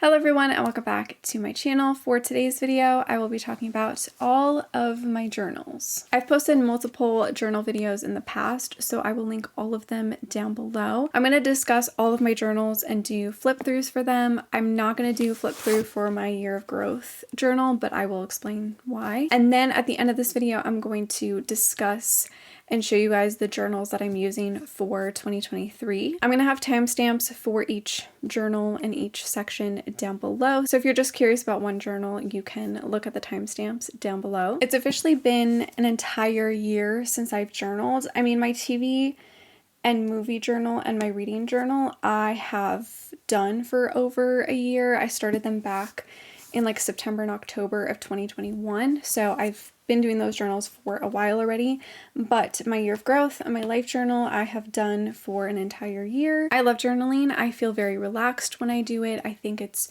Hello everyone and welcome back to my channel. For today's video, I will be talking about all of my journals. I've posted multiple journal videos in the past, so I will link all of them down below. I'm going to discuss all of my journals and do flip throughs for them. I'm not going to do flip through for my year of growth journal, but I will explain why. And then at the end of this video, I'm going to discuss and show you guys the journals that I'm using for 2023. I'm gonna have timestamps for each journal in each section down below. So if you're just curious about one journal, you can look at the timestamps down below. It's officially been an entire year since I've journaled. I mean, my TV and movie journal and my reading journal, I have done for over a year. I started them back in like September and October of 2021. So I've been doing those journals for a while already, but my year of growth and my life journal I have done for an entire year. I love journaling. I feel very relaxed when I do it. I think it's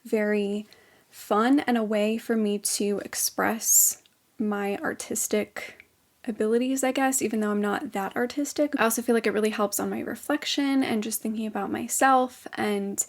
very fun and a way for me to express my artistic abilities, I guess, even though I'm not that artistic. I also feel like it really helps on my reflection and just thinking about myself and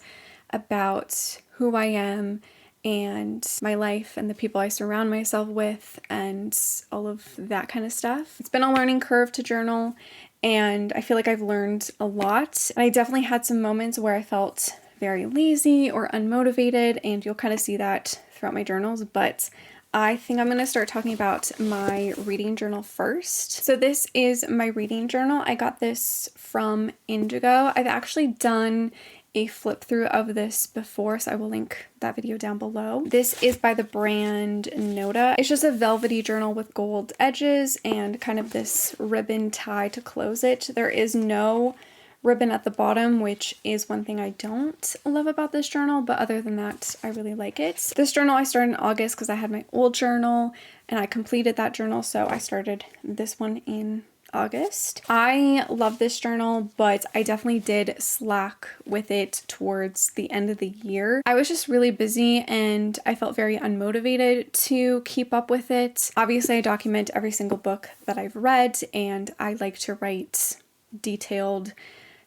about who I am and my life and the people I surround myself with and all of that kind of stuff. It's been a learning curve to journal, and I feel like I've learned a lot. And I definitely had some moments where I felt very lazy or unmotivated, and you'll kind of see that throughout my journals, but I think I'm going to start talking about my reading journal first. So this is my reading journal. I got this from Indigo. I've actually done a flip through of this before, so I will link that video down below. This is by the brand Noda. It's just a velvety journal with gold edges and kind of this ribbon tie to close it. There is no ribbon at the bottom, which is one thing I don't love about this journal, but other than that, I really like it. This journal I started in August because I had my old journal and I completed that journal, so I started this one in August. I love this journal, but I definitely did slack with it towards the end of the year. I was just really busy and I felt very unmotivated to keep up with it. Obviously, I document every single book that I've read, and I like to write detailed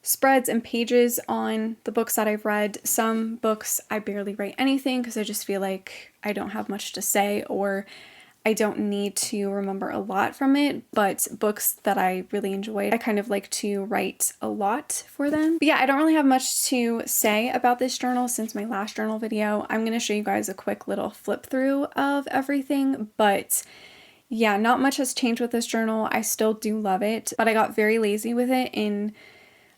spreads and pages on the books that I've read. Some books I barely write anything because I just feel like I don't have much to say or I don't need to remember a lot from it, but books that I really enjoyed, I kind of like to write a lot for them. But yeah, I don't really have much to say about this journal since my last journal video. I'm going to show you guys a quick little flip through of everything, but yeah, not much has changed with this journal. I still do love it, but I got very lazy with it in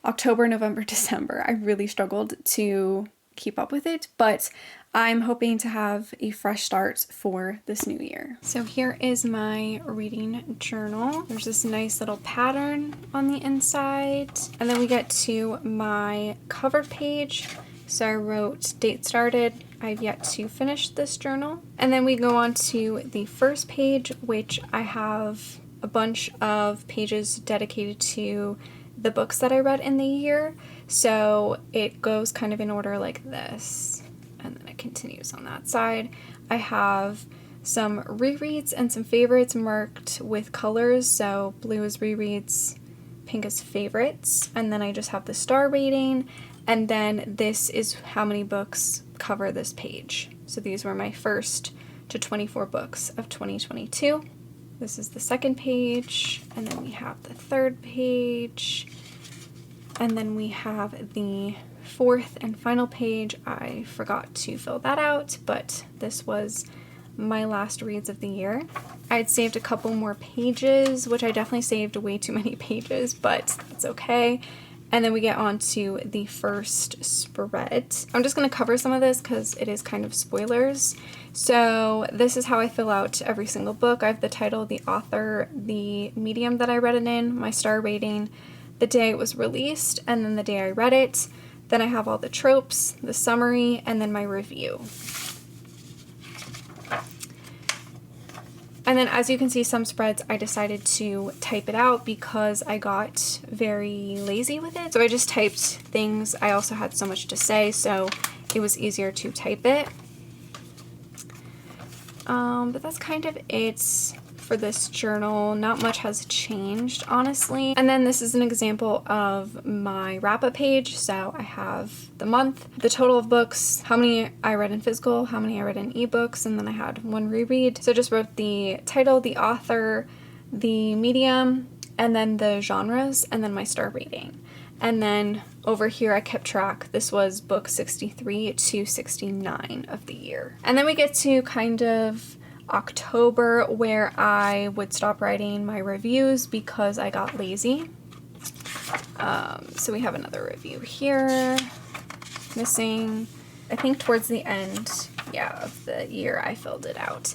October, November, December. I really struggled to keep up with it, but I'm hoping to have a fresh start for this new year. So here is my reading journal. There's this nice little pattern on the inside. And then we get to my cover page. So I wrote date started. I've yet to finish this journal. And then we go on to the first page, which I have a bunch of pages dedicated to the books that I read in the year. So it goes kind of in order like this, and then it continues on that side. I have some rereads and some favorites marked with colors. So blue is rereads, pink is favorites, and then I just have the star rating, and then this is how many books cover this page. So these were my first to 24 books of 2022. This is the second page, and then we have the third page, and then we have the fourth and final page. I forgot to fill that out, but this was my last reads of the year. I had saved a couple more pages, which I definitely saved way too many pages, but it's okay. And then we get on to the first spread. I'm just going to cover some of this because it is kind of spoilers. So this is how I fill out every single book. I have the title, the author, the medium that I read it in, my star rating, the day it was released, and then the day I read it. Then I have all the tropes, the summary, and then my review. And then as you can see, some spreads I decided to type it out because I got very lazy with it. So I just typed things. I also had so much to say, so it was easier to type it. But that's kind of it for this journal. Not much has changed, honestly. And then this is an example of my wrap-up page. So I have the month, the total of books, how many I read in physical, how many I read in ebooks, and then I had one reread. So I just wrote the title, the author, the medium, and then the genres, and then my star rating. And then over here I kept track. This was book 63 to 69 of the year. And then we get to kind of October, where I would stop writing my reviews because I got lazy. So we have another review here, missing, I think towards the end, yeah, of the year I filled it out.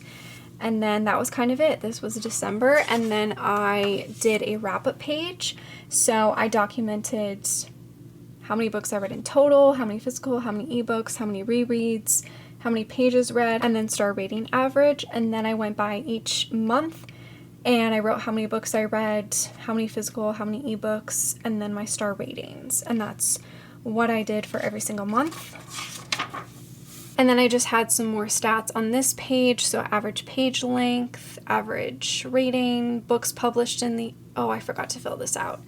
And then that was kind of it. This was December, and then I did a wrap-up page. So I documented how many books I read in total, how many physical, how many ebooks, how many rereads, how many pages read, and then star rating average. And then I went by each month and I wrote how many books I read, how many physical, how many ebooks, and then my star ratings. And that's what I did for every single month. And then I just had some more stats on this page. So average page length, average rating, books published in the, oh, I forgot to fill this out.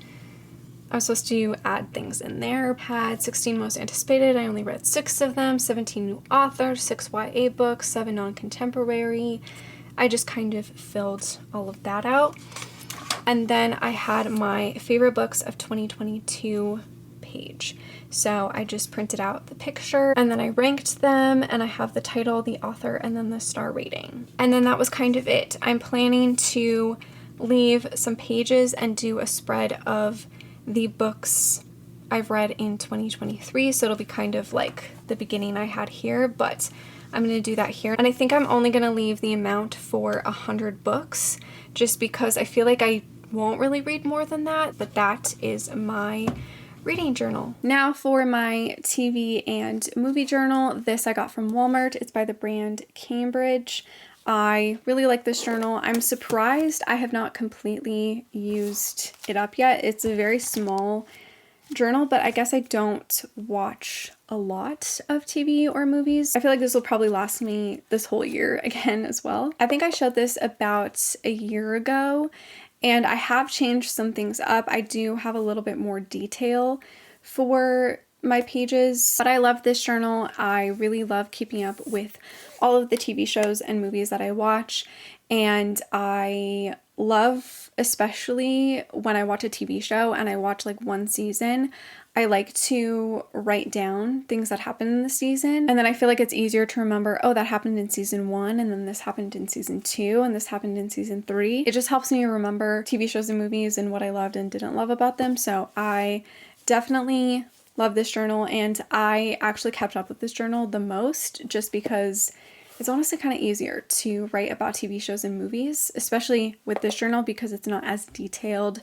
I was supposed to add things in there. Had 16 most anticipated. I only read 6 of them. 17 new authors, 6 YA books, 7 non-contemporary. I just kind of filled all of that out. And then I had my favorite books of 2022 page. So I just printed out the picture and then I ranked them, and I have the title, the author, and then the star rating. And then that was kind of it. I'm planning to leave some pages and do a spread of the books I've read in 2023. So it'll be kind of like the beginning I had here, but I'm going to do that here. And I think I'm only going to leave the amount for 100 books just because I feel like I won't really read more than that, but that is my reading journal. Now for my TV and movie journal. This I got from Walmart. It's by the brand Cambridge. I really like this journal. I'm surprised I have not completely used it up yet. It's a very small journal, but I guess I don't watch a lot of TV or movies. I feel like this will probably last me this whole year again as well. I think I showed this about a year ago, and I have changed some things up. I do have a little bit more detail for my pages, but I love this journal. I really love keeping up with all of the TV shows and movies that I watch, and I love, especially when I watch a TV show and I watch like one season, I like to write down things that happen in the season, and then I feel like it's easier to remember, oh, that happened in season 1, and then this happened in season 2, and this happened in season 3. It just helps me remember TV shows and movies and what I loved and didn't love about them. So I definitely love this journal, and I actually kept up with this journal the most just because it's honestly kind of easier to write about TV shows and movies, especially with this journal because it's not as detailed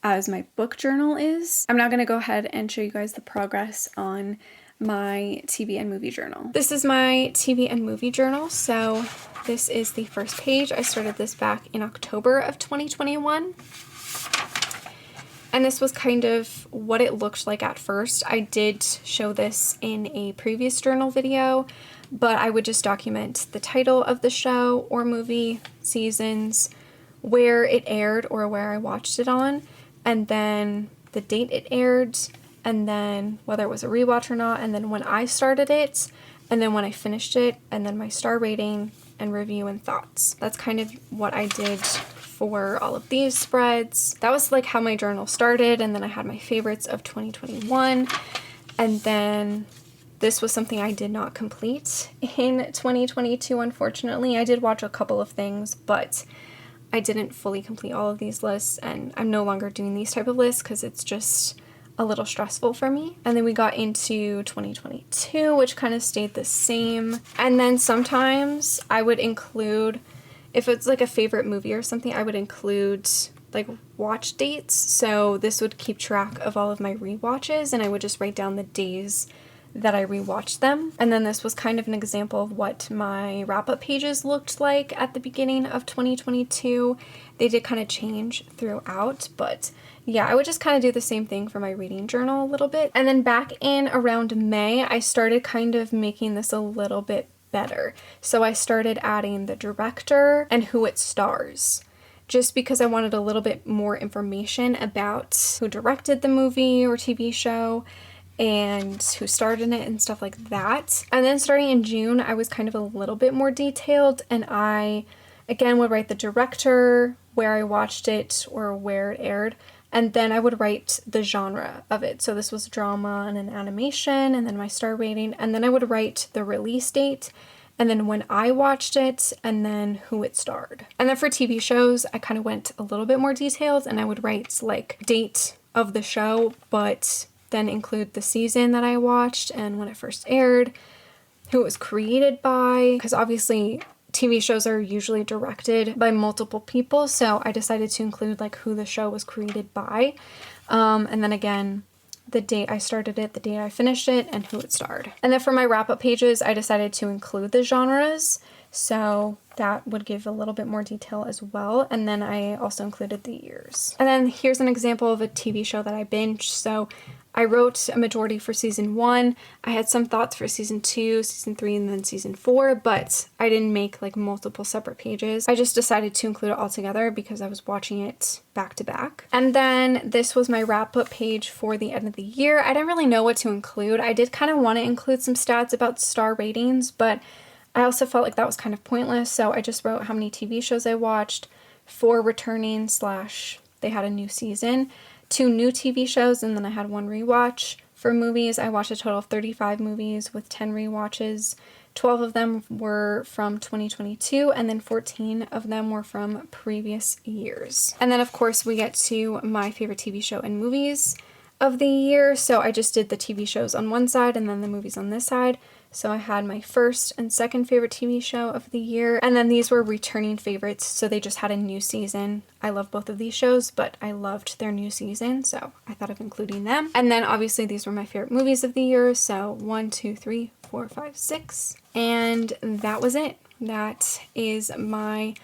as my book journal is. I'm now going to go ahead and show you guys the progress on my TV and movie journal. This is my TV and movie journal. So this is the first page. I started this back in October of 2021. And this was kind of what it looked like at first. I did show this in a previous journal video, but I would just document the title of the show or movie, seasons, where it aired or where I watched it on, and then the date it aired, and then whether it was a rewatch or not, and then when I started it, and then when I finished it, and then my star rating and review and thoughts. That's kind of what I did for all of these spreads. That was like how my journal started, and then I had my favorites of 2021, and then this was something I did not complete in 2022, unfortunately. I did watch a couple of things, but I didn't fully complete all of these lists, and I'm no longer doing these type of lists because it's just a little stressful for me. And then we got into 2022, which kind of stayed the same. And then sometimes I would include, if it's like a favorite movie or something, I would include like watch dates. So this would keep track of all of my rewatches, and I would just write down the days that I rewatched them. And then this was kind of an example of what my wrap-up pages looked like at the beginning of 2022. They did kind of change throughout, but yeah, I would just kind of do the same thing for my reading journal a little bit. And then back in around May, I started kind of making this a little bit better. So I started adding the director and who it stars. just because I wanted a little bit more information about who directed the movie or TV show and who starred in it and stuff like that. And then starting in June, I was kind of a little bit more detailed, and I, again, would write the director, where I watched it or where it aired, and then I would write the genre of it. So this was drama and an animation, and then my star rating, and then I would write the release date, and then when I watched it, and then who it starred. And then for TV shows, I kind of went a little bit more detailed, and I would write like date of the show, but then include the season that I watched and when it first aired, who it was created by, because obviously TV shows are usually directed by multiple people, so I decided to include like who the show was created by, and then again, the date I started it, the date I finished it, and who it starred. And then for my wrap-up pages, I decided to include the genres, so that would give a little bit more detail as well. And then I also included the years. And then here's an example of a TV show that I binged. So I wrote a majority for season 1. I had some thoughts for season 2, season 3, and then season 4, but I didn't make like multiple separate pages. I just decided to include it all together because I was watching it back to back. And then this was my wrap-up page for the end of the year. I didn't really know what to include. I did kind of want to include some stats about star ratings, but I also felt like that was kind of pointless, so I just wrote how many TV shows I watched, 4 returning / they had a new season, 2 new TV shows, and then I had 1 rewatch. For movies, I watched a total of 35 movies with 10 rewatches. 12 of them were from 2022, and then 14 of them were from previous years. And then, of course, we get to my favorite TV show and movies of the year, so I just did the TV shows on one side and then the movies on this side. So I had my first and second favorite TV show of the year, and then these were returning favorites, so they just had a new season. I love both of these shows, but I loved their new season, so I thought of including them. And then obviously these were my favorite movies of the year, so 1, 2, 3, 4, 5, 6, and that was it. That is my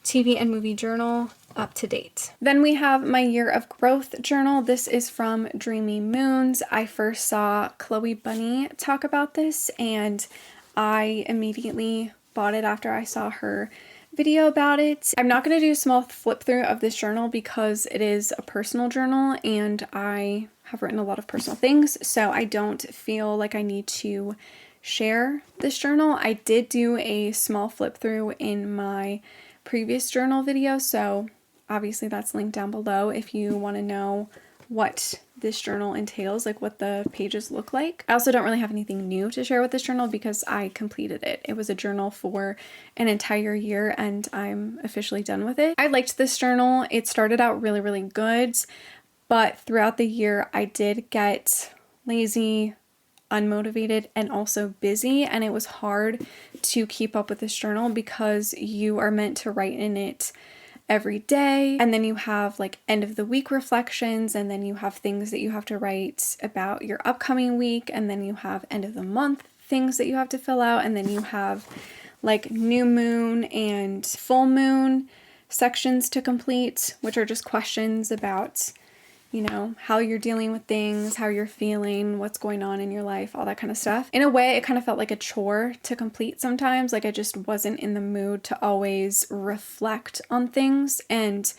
TV and movie journal up to date. Then we have my year of growth journal. This is from Dreamy Moons. I first saw Chloe Bunny talk about this, and I immediately bought it after I saw her video about it. I'm not going to do a small flip through of this journal because it is a personal journal and I have written a lot of personal things, so I don't feel like I need to share this journal. I did do a small flip through in my previous journal video, so obviously that's linked down below if you want to know what this journal entails, like what the pages look like. I also don't really have anything new to share with this journal because I completed it. It was a journal for an entire year and I'm officially done with it. I liked this journal. It started out really, really good, but throughout the year I did get lazy, unmotivated, and also busy, and it was hard to keep up with this journal because you are meant to write in it every day, and then you have like end of the week reflections, and then you have things that you have to write about your upcoming week, and then you have end of the month things that you have to fill out, and then you have like new moon and full moon sections to complete, which are just questions about, you know, how you're dealing with things, how you're feeling, what's going on in your life, all that kind of stuff. In a way, it kind of felt like a chore to complete sometimes. Like I just wasn't in the mood to always reflect on things. And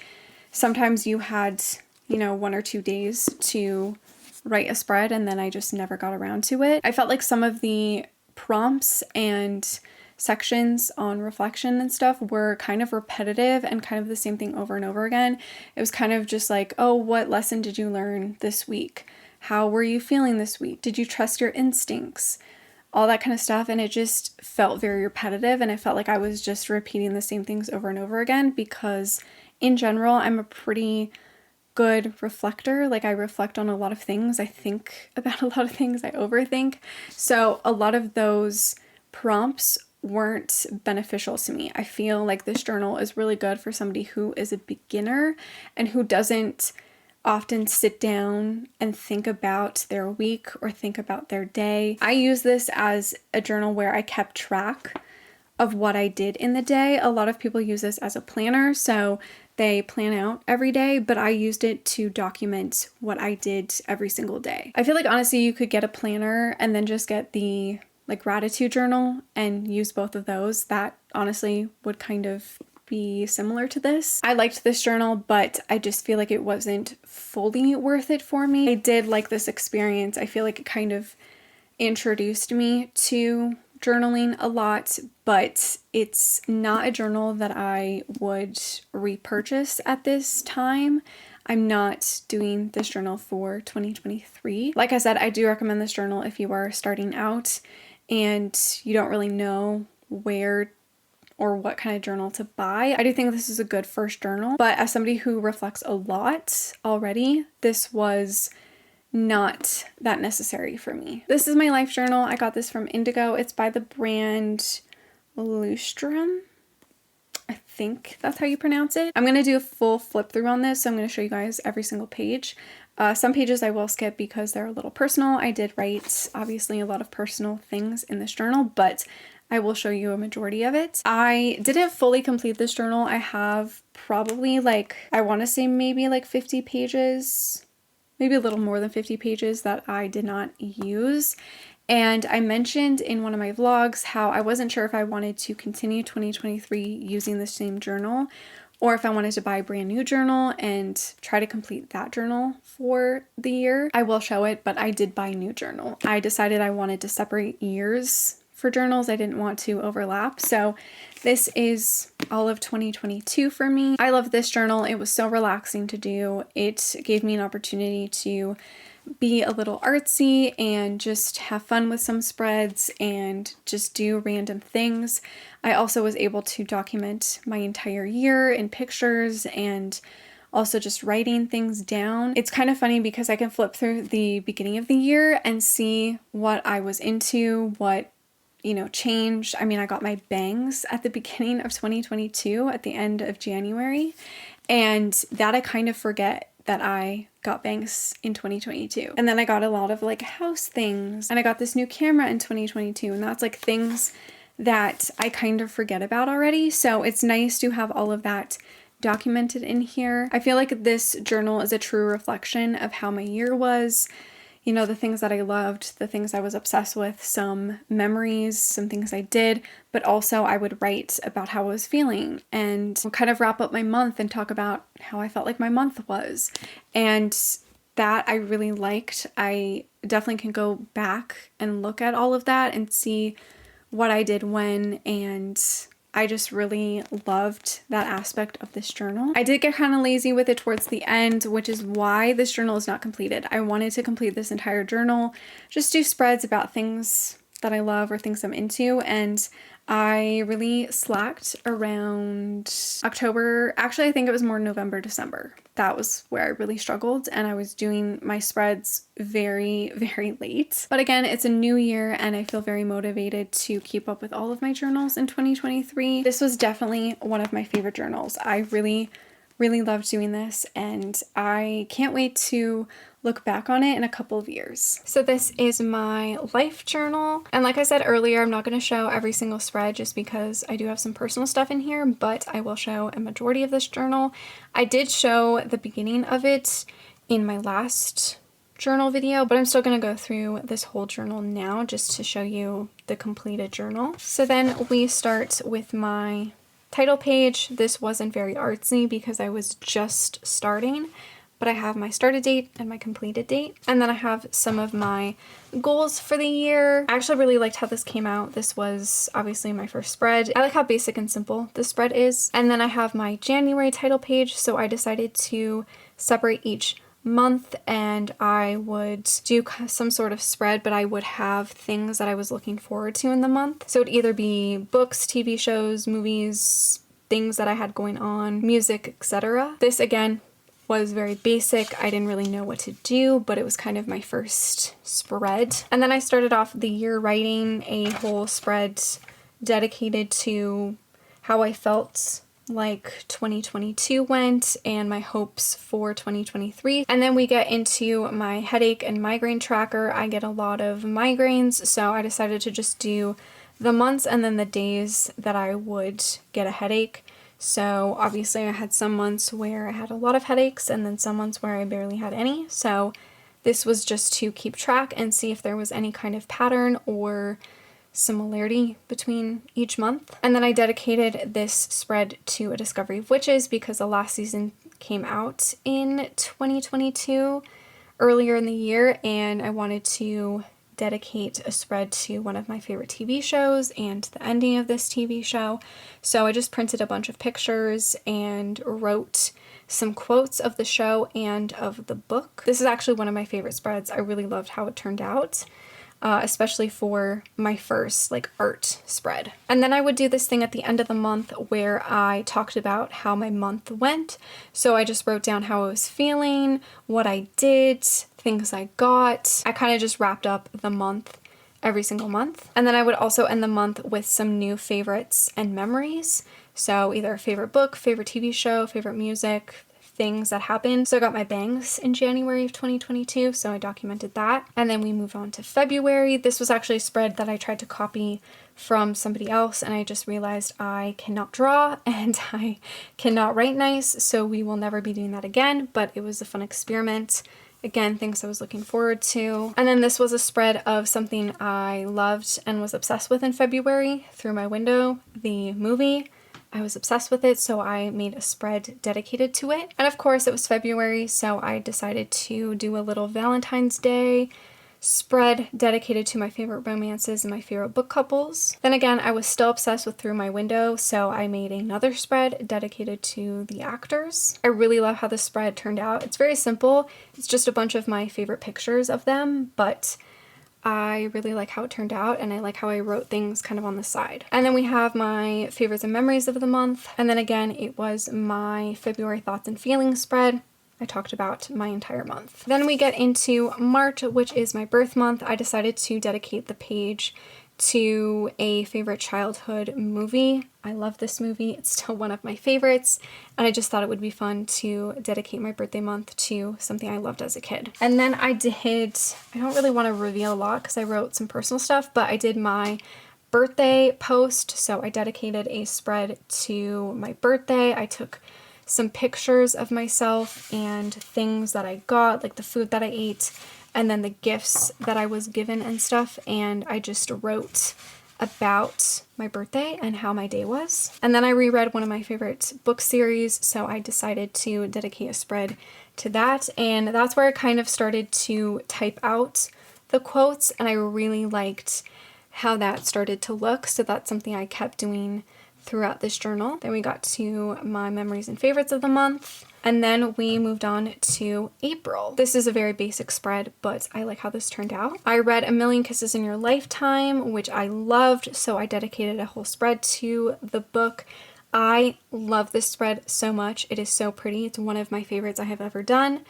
sometimes you had, you know, 1 or 2 days to write a spread and then I just never got around to it. I felt like some of the prompts and sections on reflection and stuff were kind of repetitive and kind of the same thing over and over again. It was kind of just like, oh, what lesson did you learn this week? How were you feeling this week? Did you trust your instincts? All that kind of stuff. And it just felt very repetitive, and it felt like I was just repeating the same things over and over again because in general, I'm a pretty good reflector. Like I reflect on a lot of things. I think about a lot of things. I overthink. So a lot of those prompts weren't beneficial to me. I feel like this journal is really good for somebody who is a beginner and who doesn't often sit down and think about their week or think about their day. I use this as a journal where I kept track of what I did in the day. A lot of people use this as a planner, so they plan out every day, but I used it to document what I did every single day. I feel like honestly you could get a planner and then just get the like gratitude journal and use both of those. That honestly would kind of be similar to this. I liked this journal, but I just feel like it wasn't fully worth it for me. I did like this experience. I feel like it kind of introduced me to journaling a lot, but it's not a journal that I would repurchase at this time. I'm not doing this journal for 2023. Like I said, I do recommend this journal if you are starting out and you don't really know where or what kind of journal to buy. I do think this is a good first journal, but as somebody who reflects a lot already, this was not that necessary for me. This is my life journal. I got this from Indigo. It's by the brand Lustrum. I think that's how you pronounce it. I'm going to do a full flip through on this, so I'm going to show you guys every single page. Some pages I will skip because they're a little personal. I did write, obviously, a lot of personal things in this journal, but I will show you a majority of it. I didn't fully complete this journal. I have probably I want to say maybe 50 pages, maybe a little more than 50 pages that I did not use. And I mentioned in one of my vlogs how I wasn't sure if I wanted to continue 2023 using the same journal or if I wanted to buy a brand new journal and try to complete that journal for the year. I will show it, but I did buy a new journal. I decided I wanted to separate years for journals. I didn't want to overlap. So this is all of 2022 for me. I love this journal. It was so relaxing to do. It gave me an opportunity to be a little artsy and just have fun with some spreads and just do random things. I also was able to document my entire year in pictures and also just writing things down. It's kind of funny because I can flip through the beginning of the year and see what I was into, what changed. I mean, I got my bangs at the beginning of 2022 at the end of January, and that I kind of forget that I got bangs in 2022. And then I got a lot of house things, and I got this new camera in 2022, and that's things that I kind of forget about already. So it's nice to have all of that documented in here. I feel like this journal is a true reflection of how my year was. The things that I loved, the things I was obsessed with, some memories, some things I did, but also I would write about how I was feeling and kind of wrap up my month and talk about how I felt like my month was. And that I really liked. I definitely can go back and look at all of that and see what I did when, and I just really loved that aspect of this journal. I did get kind of lazy with it towards the end, which is why this journal is not completed. I wanted to complete this entire journal, just do spreads about things that I love or things I'm into, and I really slacked around October. Actually, I think it was more November, December. That was where I really struggled, and I was doing my spreads very, very late. But again, it's a new year, and I feel very motivated to keep up with all of my journals in 2023. This was definitely one of my favorite journals. I really loved doing this, and I can't wait to look back on it in a couple of years. So this is my life journal. And like I said earlier, I'm not going to show every single spread just because I do have some personal stuff in here, but I will show a majority of this journal. I did show the beginning of it in my last journal video, but I'm still going to go through this whole journal now just to show you the completed journal. So then we start with my title page. This wasn't very artsy because I was just starting, but I have my started date and my completed date. And then I have some of my goals for the year. I actually really liked how this came out. This was obviously my first spread. I like how basic and simple this spread is. And then I have my January title page. So I decided to separate each month, and I would do some sort of spread, but I would have things that I was looking forward to in the month. So it'd either be books, TV shows, movies, things that I had going on, music, etc. This again was very basic. I didn't really know what to do, but it was kind of my first spread. And then I started off the year writing a whole spread dedicated to how I felt like 2022 went and my hopes for 2023. And then we get into my headache and migraine tracker. I get a lot of migraines, so I decided to just do the months and then the days that I would get a headache. So obviously I had some months where I had a lot of headaches and then some months where I barely had any. So this was just to keep track and see if there was any kind of pattern or similarity between each month. And then I dedicated this spread to A Discovery of Witches because the last season came out in 2022, earlier in the year, and I wanted to dedicate a spread to one of my favorite TV shows and the ending of this TV show. So I just printed a bunch of pictures and wrote some quotes of the show and of the book. This is actually one of my favorite spreads. I really loved how it turned out. Especially for my first art spread. And then I would do this thing at the end of the month where I talked about how my month went. So I just wrote down how I was feeling, what I did, things I got. I kind of just wrapped up the month every single month. And then I would also end the month with some new favorites and memories. So either favorite book, favorite TV show, favorite music, things that happened. So I got my bangs in January of 2022, so I documented that. And then we moved on to February. This was actually a spread that I tried to copy from somebody else, and I just realized I cannot draw and I cannot write nice, so we will never be doing that again, but it was a fun experiment. Again, things I was looking forward to. And then this was a spread of something I loved and was obsessed with in February, Through My Window, the movie. I was obsessed with it, so I made a spread dedicated to it. And of course it was February, so I decided to do a little Valentine's Day spread dedicated to my favorite romances and my favorite book couples. Then again, I was still obsessed with Through My Window, so I made another spread dedicated to the actors. I really love how the spread turned out. It's very simple. It's just a bunch of my favorite pictures of them, but I really like how it turned out, and I like how I wrote things kind of on the side. And then we have my favorites and memories of the month. And then again, it was my February thoughts and feelings spread. I talked about my entire month. Then we get into March, which is my birth month. I decided to dedicate the page to a favorite childhood movie. I love this movie. It's still one of my favorites, and I just thought it would be fun to dedicate my birthday month to something I loved as a kid. And then I don't really want to reveal a lot because I wrote some personal stuff, but I did my birthday post, so I dedicated a spread to my birthday. I took some pictures of myself and things that I got, like the food that I ate, and then the gifts that I was given and stuff, and I just wrote about my birthday and how my day was. And then I reread one of my favorite book series, so I decided to dedicate a spread to that, and that's where I kind of started to type out the quotes, and I really liked how that started to look, so that's something I kept doing throughout this journal. Then we got to my memories and favorites of the month. And then we moved on to April. This is a very basic spread, but I like how this turned out. I read A Million Kisses in Your Lifetime, which I loved, so I dedicated a whole spread to the book. I love this spread so much. It is so pretty. It's one of my favorites I have ever done.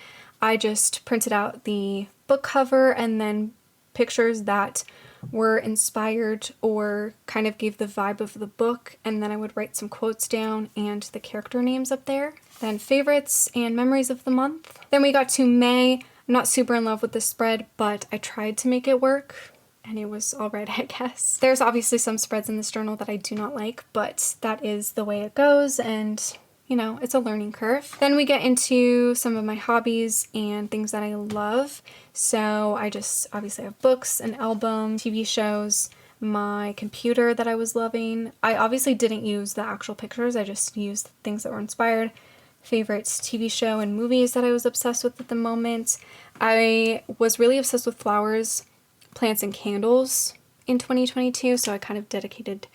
I just printed out the book cover and then pictures that were inspired or kind of gave the vibe of the book, and then I would write some quotes down and the character names up there. Then favorites and memories of the month. Then we got to May. I'm not super in love with this spread, but I tried to make it work and it was alright, I guess. There's obviously some spreads in this journal that I do not like, but that is the way it goes, and you know, it's a learning curve. Then we get into some of my hobbies and things that I love. So I just obviously have books, an album, TV shows, my computer that I was loving. I obviously didn't use the actual pictures, I just used things that were inspired. Favorites, TV show and movies that I was obsessed with at the moment. I was really obsessed with flowers, plants, and candles in 2022, so I kind of dedicated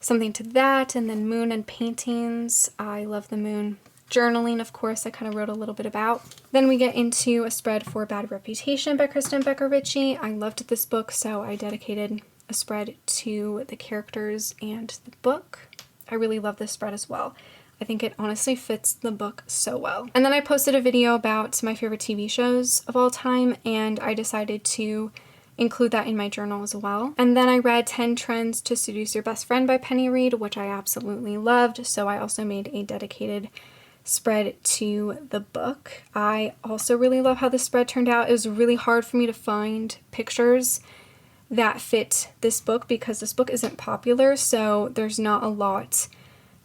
something to that. And then moon and paintings. I love the moon. Journaling, of course, I kind of wrote a little bit about. Then we get into a spread for Bad Reputation by Kristen Becker Ritchie. I loved this book, so I dedicated a spread to the characters and the book. I really love this spread as well. I think it honestly fits the book so well. And then I posted a video about my favorite TV shows of all time, and I decided to include that in my journal as well. And then I read 10 Trends to Seduce Your Best Friend by Penny Reid, which I absolutely loved, so I also made a dedicated spread to the book. I also really love how the spread turned out. It was really hard for me to find pictures that fit this book because this book isn't popular, so there's not a lot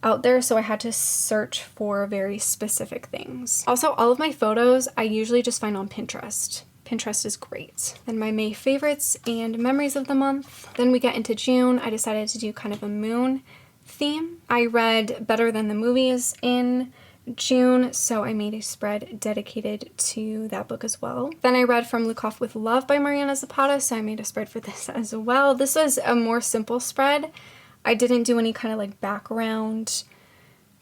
out there, so I had to search for very specific things. Also, all of my photos I usually just find on Pinterest. Pinterest is great. Then my May favorites and memories of the month. Then we get into June. I decided to do kind of a moon theme. I read Better Than the Movies in June, so I made a spread dedicated to that book as well. Then I read From Luke Off with Love by Mariana Zapata, so I made a spread for this as well. This was a more simple spread. I didn't do any kind of like background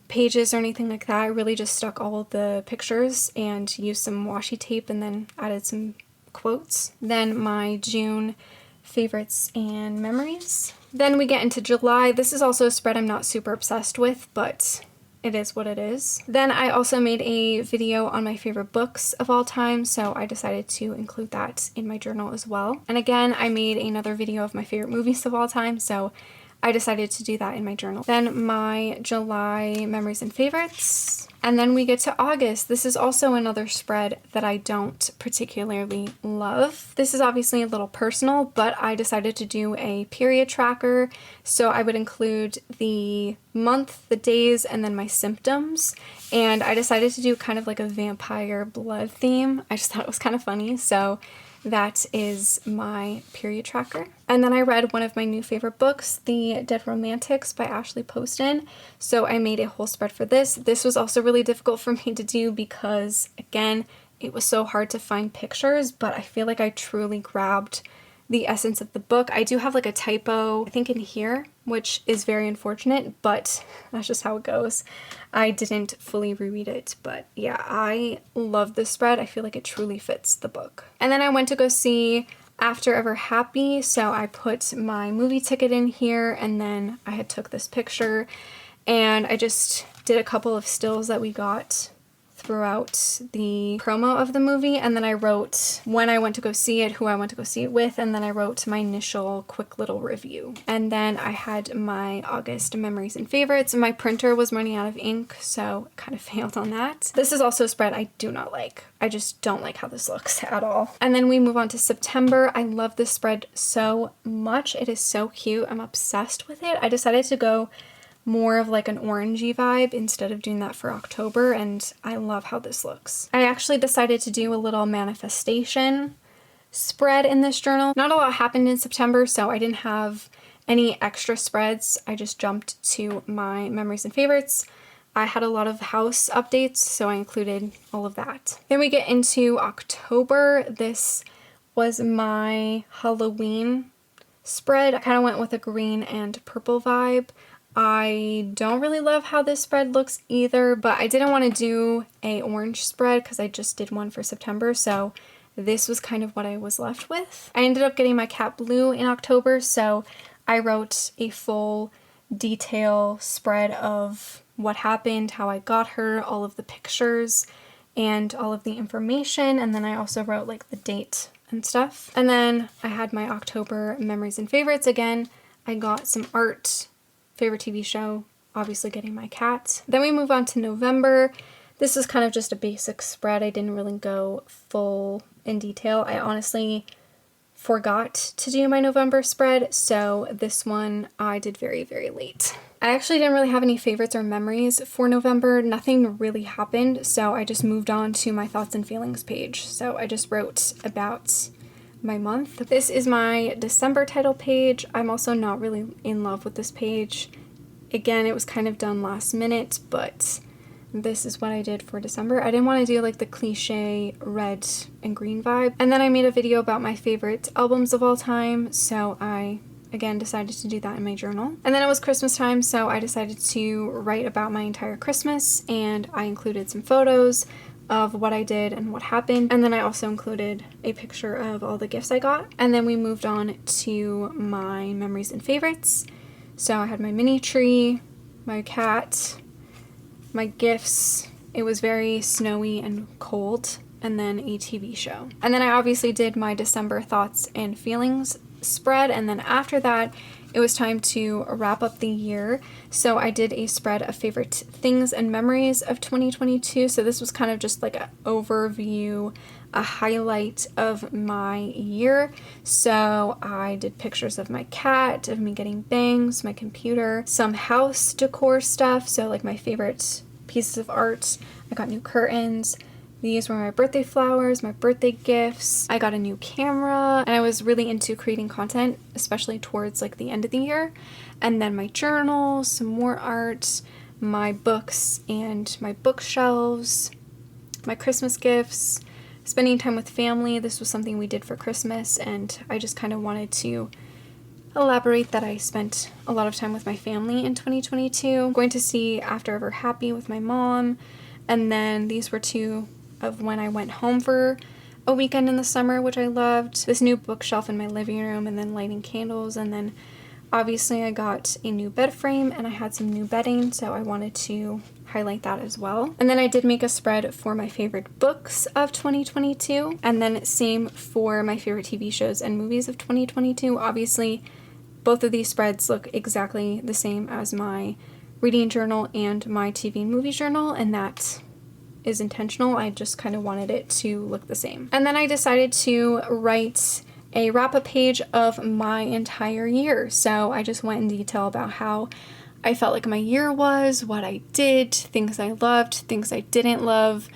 pages or anything like that. I really just stuck all of the pictures and used some washi tape and then added some quotes. Then my June favorites and memories. Then we get into July. This is also a spread I'm not super obsessed with, but it is what it is. Then I also made a video on my favorite books of all time, so I decided to include that in my journal as well. And again, I made another video of my favorite movies of all time, so I decided to do that in my journal. Then my July memories and favorites. And then we get to August. This is also another spread that I don't particularly love. This is obviously a little personal, but I decided to do a period tracker. So I would include the month, the days, and then my symptoms. And I decided to do kind of like a vampire blood theme. I just thought it was kind of funny. So that is my period tracker. And then I read one of my new favorite books, The Dead Romantics by Ashley Poston. So I made a whole spread for this. This was also really difficult for me to do because, again, it was so hard to find pictures, but I feel like I truly grabbed the essence of the book. I do have like a typo, I think in here, which is very unfortunate, but that's just how it goes. I didn't fully reread it, but yeah, I love this spread. I feel like it truly fits the book. And then I went to go see After Ever Happy, so I put my movie ticket in here, and then I had took this picture, and I just did a couple of stills that we got throughout the promo of the movie, and then I wrote when I went to go see it, who I went to go see it with, and then I wrote my initial quick little review. And then I had my August memories and favorites. My printer was running out of ink, so I kind of failed on that. This is also a spread I do not like. I just don't like how this looks at all. And then we move on to September. I love this spread so much. It is so cute. I'm obsessed with it. I decided to go more of like an orangey vibe instead of doing that for October, and I love how this looks. I actually decided to do a little manifestation spread in this journal. Not a lot happened in September, so I didn't have any extra spreads. I just jumped to my memories and favorites. I had a lot of house updates, so I included all of that. Then we get into October. This was my Halloween spread. I kind of went with a green and purple vibe. I don't really love how this spread looks either, but I didn't want to do a orange spread because I just did one for September, so this was kind of what I was left with. I ended up getting my cat Blue in October, so I wrote a full detail spread of what happened, how I got her, all of the pictures, and all of the information, and then I also wrote like the date and stuff. And then I had my October memories and favorites again. I got some art, favorite TV show, obviously getting my cat. Then we move on to November. This is kind of just a basic spread. I didn't really go full in detail. I honestly forgot to do my November spread, so this one I did very, very late. I actually didn't really have any favorites or memories for November. Nothing really happened, so I just moved on to my thoughts and feelings page. So I just wrote about my month. This is my December title page. I'm also not really in love with this page. Again, it was kind of done last minute, but this is what I did for December. I didn't want to do like the cliche red and green vibe. And then I made a video about my favorite albums of all time, so I again decided to do that in my journal. And then it was Christmas time, so I decided to write about my entire Christmas, and I included some photos of what I did and what happened, and then I also included a picture of all the gifts I got. And then we moved on to my memories and favorites. So I had my mini tree, my cat, my gifts. It was very snowy and cold, and then a TV show. And then I obviously did my December thoughts and feelings spread, and then after that it was time to wrap up the year. So I did a spread of favorite things and memories of 2022. So this was kind of just like an overview, a highlight of my year. So I did pictures of my cat, of me getting bangs, my computer, some house decor stuff. So like my favorite pieces of art. I got new curtains, These were my birthday flowers, my birthday gifts. I got a new camera, and I was really into creating content, especially towards like the end of the year. And then my journal, some more art, my books and my bookshelves, my Christmas gifts, spending time with family. This was something we did for Christmas, and I just kind of wanted to elaborate that I spent a lot of time with my family in 2022. Going to see After Ever Happy with my mom, and then these were two of when I went home for a weekend in the summer, which I loved. This new bookshelf in my living room, and then lighting candles, and then obviously I got a new bed frame and I had some new bedding, so I wanted to highlight that as well. And then I did make a spread for my favorite books of 2022, and then same for my favorite TV shows and movies of 2022. Obviously, both of these spreads look exactly the same as my reading journal and my TV and movie journal, and that is intentional. I just kind of wanted it to look the same. And then I decided to write a wrap-up page of my entire year. So I just went in detail about how I felt like my year was, what I did, things I loved, things I didn't love,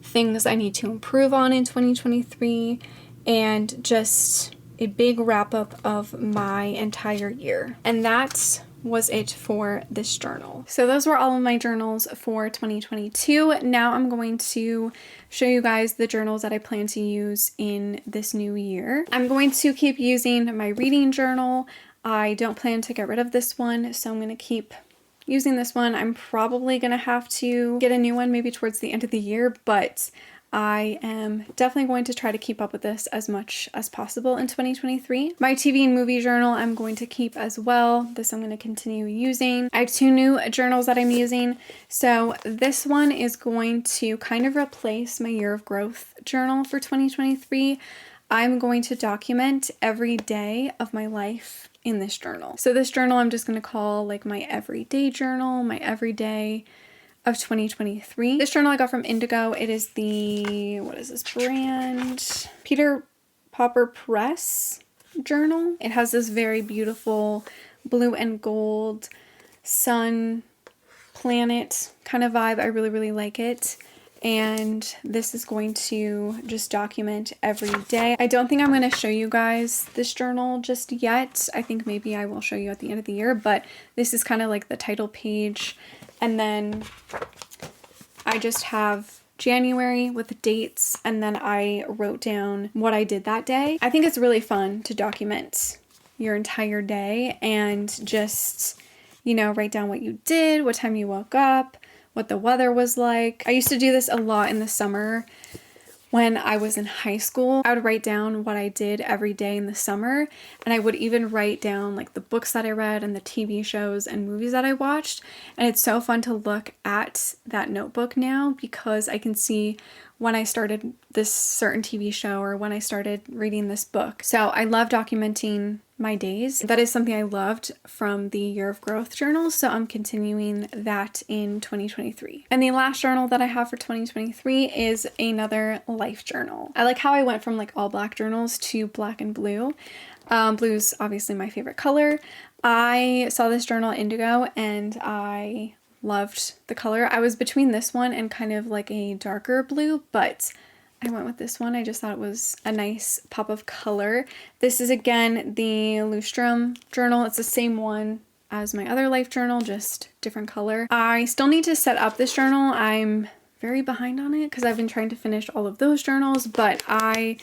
things I need to improve on in 2023, and just a big wrap-up of my entire year. And that was it for this journal. So those were all of my journals for 2022. Now I'm going to show you guys the journals that I plan to use in this new year. I'm going to keep using my reading journal. I don't plan to get rid of this one, so I'm going to keep using this one. I'm probably going to have to get a new one maybe towards the end of the year, but I am definitely going to try to keep up with this as much as possible in 2023. My TV and movie journal I'm going to keep as well. This I'm going to continue using. I have two new journals that I'm using. So this one is going to kind of replace my year of growth journal for 2023. I'm going to document every day of my life in this journal. So this journal I'm just going to call like my everyday journal, my everyday of 2023. This journal I got from Indigo. It is the, what is this brand? Peter Popper Press journal. It has this very beautiful blue and gold sun planet kind of vibe. I really, really like it. And this is going to just document every day. I don't think I'm going to show you guys this journal just yet. I think maybe I will show you at the end of the year, but this is kind of like the title page. And then I just have January with the dates, and then I wrote down what I did that day. I think it's really fun to document your entire day and just, you know, write down what you did, what time you woke up, what the weather was like. I used to do this a lot in the summer when I was in high school. I would write down what I did every day in the summer, and I would even write down like the books that I read and the TV shows and movies that I watched. And it's so fun to look at that notebook now because I can see when I started this certain TV show or when I started reading this book. So I love documenting my days. That is something I loved from the Year of Growth journal, so I'm continuing that in 2023. And the last journal that I have for 2023 is another life journal. I like how I went from like all black journals to black and blue. Blue's obviously my favorite color. I saw this journal Indigo and I loved the color. I was between this one and kind of like a darker blue, but I went with this one. I just thought it was a nice pop of color. This is again the Lustrum journal. It's the same one as my other life journal, just different color. I still need to set up this journal. I'm very behind on it because I've been trying to finish all of those journals, but I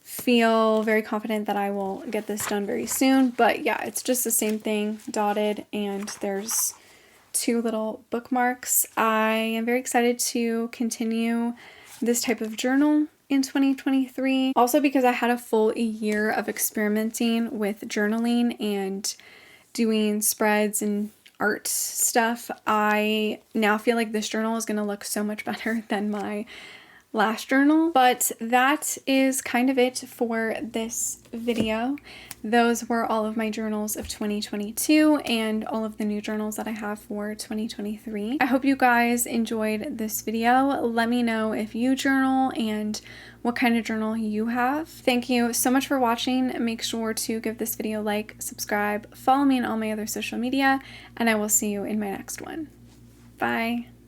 feel very confident that I will get this done very soon. But yeah, it's just the same thing, dotted, and there's two little bookmarks. I am very excited to continue this type of journal in 2023. Also because I had a full year of experimenting with journaling and doing spreads and art stuff. I now feel like this journal is going to look so much better than my last journal. But that is kind of it for this video. Those were all of my journals of 2022 and all of the new journals that I have for 2023. I hope you guys enjoyed this video. Let me know if you journal and what kind of journal you have. Thank you so much for watching. Make sure to give this video a like, subscribe, follow me on all my other social media, and I will see you in my next one. Bye.